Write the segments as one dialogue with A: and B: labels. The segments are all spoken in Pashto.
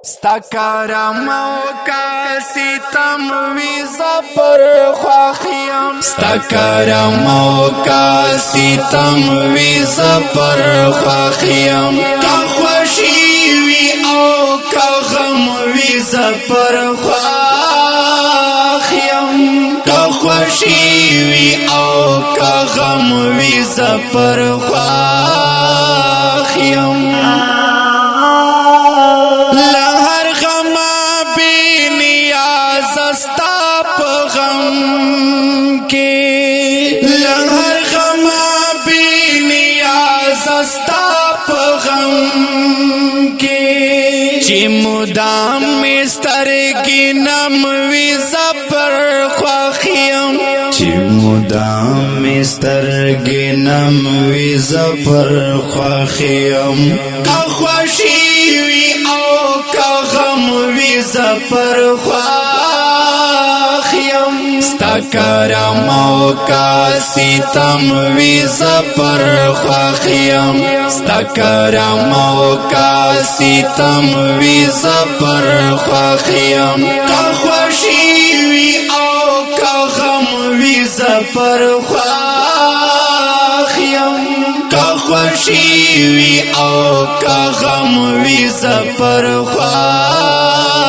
A: ستا کرم او کا ستم وی زپر خواخیم ستا کرم او کا ستم وی زپر خواخیم کا خوشی وی او کا غم وی زپر خواخیم کا خوشی وی او کا غم وی زپر خواخیم مدام مسترگی نم وی زپر خواخیم چی مدام مسترگی نم وی زپر خواخیم کا خوشی وی او کا غم وی زپر خواخیم ستا کرم او کا ستم وی زپر خواخیم ستا کرم او کا ستم وی زپر خواخیم کا خوشی وی او کا غم وی زپر خواخیم کا خوشی وی او کا غم وی زپر خواخیم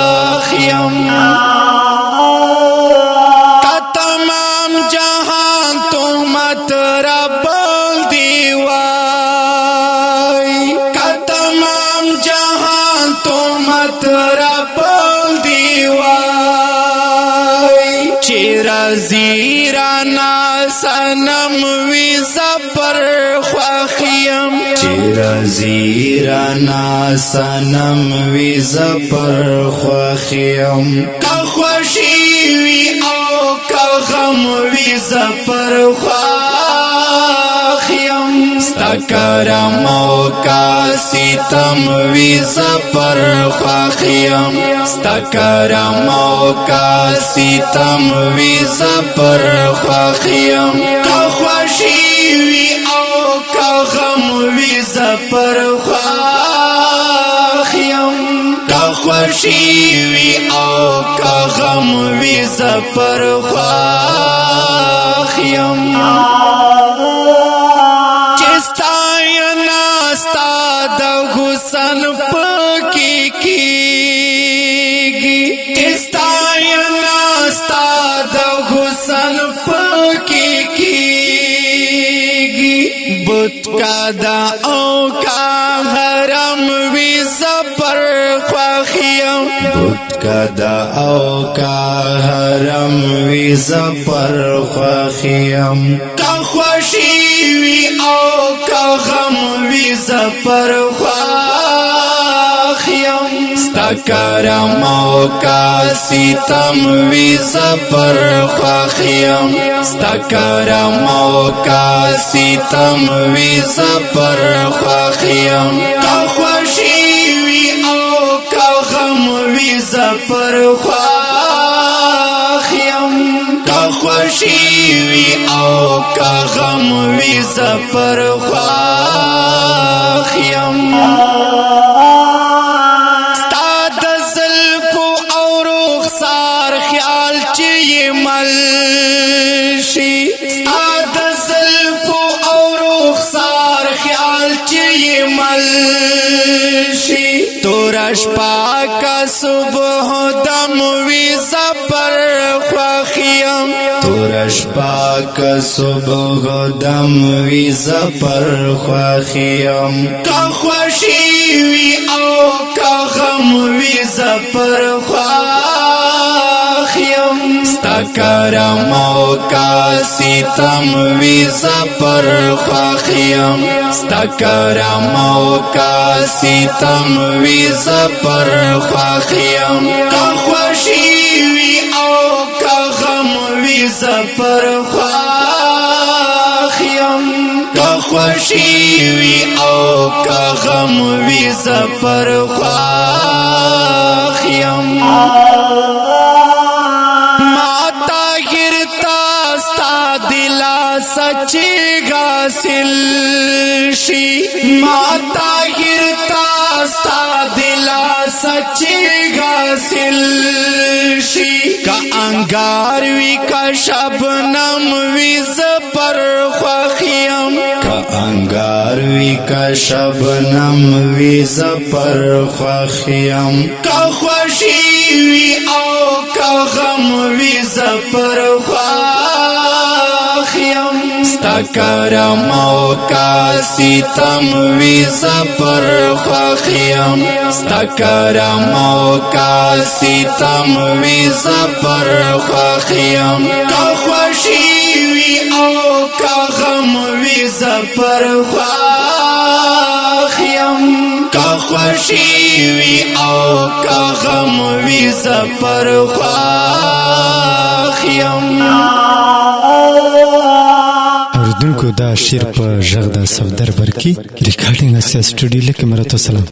A: زیرانا سنم وی زپر خواخیم چیرا زیرانا سنم وی زپر خواخیم کا خوشی وی او کا غم وی زپر خواخیم ستا کرم او کا ستم وی زپر خواخیم ستا کرم او کا ستم وی زپر خواخیم کا خوشی وی او کا غم وی زپر خواخیم کا خوشی وی او کا غم وی زپر خواخیم حسن پاکی کیگی استاینا استاد حسن پاکی کیگی بت کا دا او کا حرم وی زپر خواخیم بت کا دا او کا حرم وی زپر خواخیم کا خوشی وی او کا غم وی زپر خواخیم ستا کرم او کا ستم وی زپر خواخیم ستا کرم او کا ستم وی زپر خواخیم کا خوشی وی او کا غم وی زپر خواخیم کا خوشی وی او کا غم وی زپر خواخیم ستا د زلفو او رخسار خیال چی مل شي ستا د زلفو او رخسار خیال چی مل شي تورش پاکا صبح دم وی زپر خواخیم تورش پاکا صبح دم وی زپر خواخیم کا خوشی وی او کا غم وی زپر خواخیم ستا کرم او کا ستم وی زپر خواخیم ستا کرم او کا ستم وی زپر خواخیم کا خوشی وی او کا غم وی زپر خواخیم کا خوشی وی او کا غم وی زپر خواخیم ماتا گرتا ستا دلا سچی حاصل شي ما طاهر تا ستا دلا سچی حاصل شي کا انگار وی کا شبنم وی زپر خوخیم کا انگار وی کا شبنم وی زپر خوخیم کا خوشی وی او کا غم وی زپر خوخیم ستا کرم او کا ستم وی زپر خوخیم ستا کرم او کا ستم وی زپر خوخیم کا خوشی وی او کا غم وی زپر خوخیم کا خوشی وی او کا غم وی زپر خوخیم.
B: اوریدونکو دا شعر په ژغ د صفدر برکی ریکارډینګ اسیا سټوډیو کې مرته سلام.